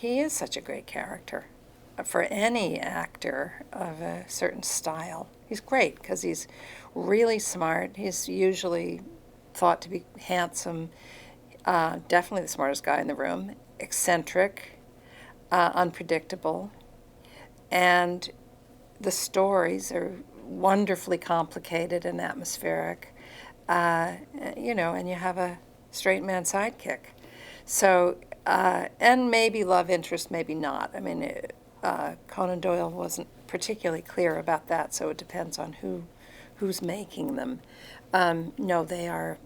he is such a great character for any actor of a certain style. He's great because he's really smart. He's usually thought to be handsome, definitely the smartest guy in the room, eccentric, unpredictable, and the stories are wonderfully complicated and atmospheric. Uh, and you have a straight man sidekick. So, and maybe love interest, maybe not. I mean, Conan Doyle wasn't particularly clear about that, so it depends on who's making them. No, they're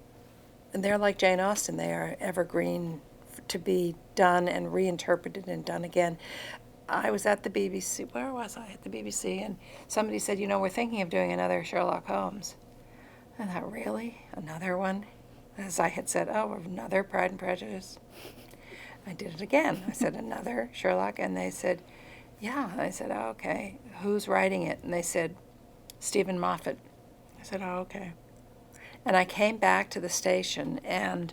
like Jane Austen. They are evergreen to be done and reinterpreted and done again. I was at the BBC. Where was I? At the BBC, and somebody said, we're thinking of doing another Sherlock Holmes. I thought, really? Another one? As I had said, oh, another Pride and Prejudice. I did it again. I said, another Sherlock, and they said, yeah. I said, oh, okay. Who's writing it? And they said, Stephen Moffat. I said, oh, okay. And I came back to the station, and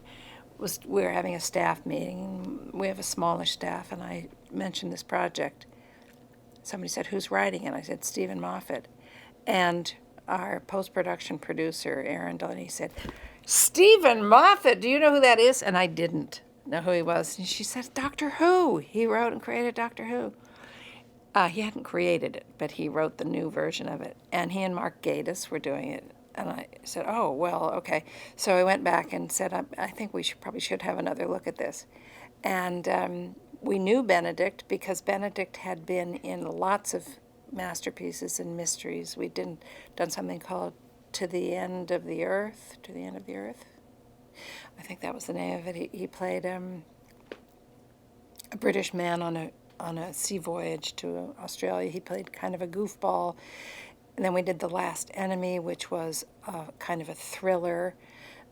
we were having a staff meeting. We have a smallish staff, and I mentioned this project. Somebody said, who's writing it? I said, Stephen Moffat. And our post-production producer, Aaron Delaney, said, Stephen Moffat, do you know who that is? And I didn't know who he was. And she said, Doctor Who. He wrote and created Doctor Who. He hadn't created it, but he wrote the new version of it. And he and Mark Gatiss were doing it. And I said, oh, well, okay. So I went back and said, I think we probably should have another look at this. And we knew Benedict because Benedict had been in lots of masterpieces and mysteries. We'd done something called To the End of the Earth. I think that was the name of it. He played a British man on a sea voyage to Australia. He played kind of a goofball. And then we did The Last Enemy, which was kind of a thriller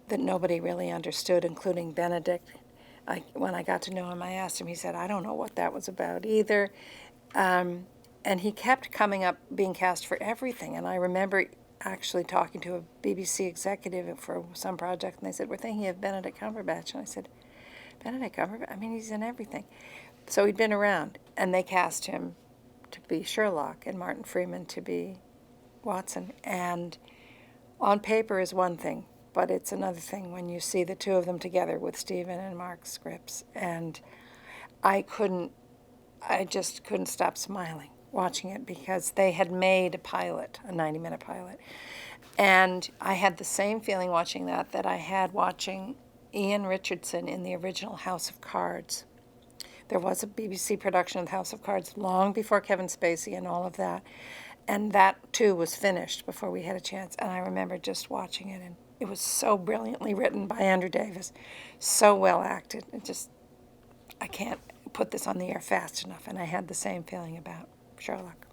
that nobody really understood, including Benedict. When I got to know him, I asked him, he said, I don't know what that was about either. And he kept coming up being cast for everything. And I remember actually talking to a BBC executive for some project, and they said, we're thinking of Benedict Cumberbatch. And I said, Benedict Cumberbatch? I mean, he's in everything. So he'd been around, and they cast him to be Sherlock and Martin Freeman to be Watson. And on paper is one thing, but it's another thing when you see the two of them together with Stephen and Mark's scripts. And I just couldn't stop smiling watching it because they had made a pilot, a 90-minute pilot. And I had the same feeling watching that I had watching Ian Richardson in the original House of Cards. There was a BBC production of House of Cards long before Kevin Spacey and all of that. And that, too, was finished before we had a chance. And I remember just watching it, and it was so brilliantly written by Andrew Davis, so well acted. I can't put this on the air fast enough. And I had the same feeling about Sherlock.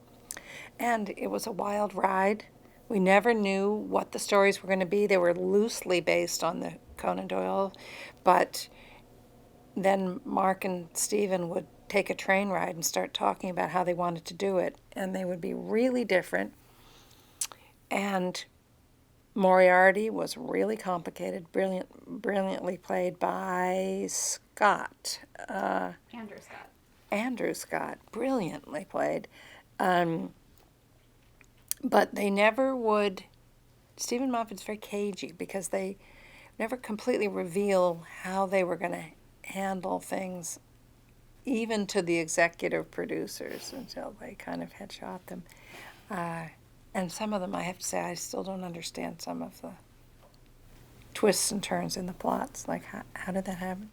And it was a wild ride. We never knew what the stories were going to be. They were loosely based on the Conan Doyle, but then Mark and Stephen would take a train ride and start talking about how they wanted to do it, and they would be really different. And Moriarty was really complicated, brilliantly played by Scott. Andrew Scott, brilliantly played. But they never would. Stephen Moffat's very cagey because they never completely reveal how they were going to handle things, even to the executive producers, until they kind of had shot them. And some of them, I have to say, I still don't understand some of the twists and turns in the plots. Like, how did that happen?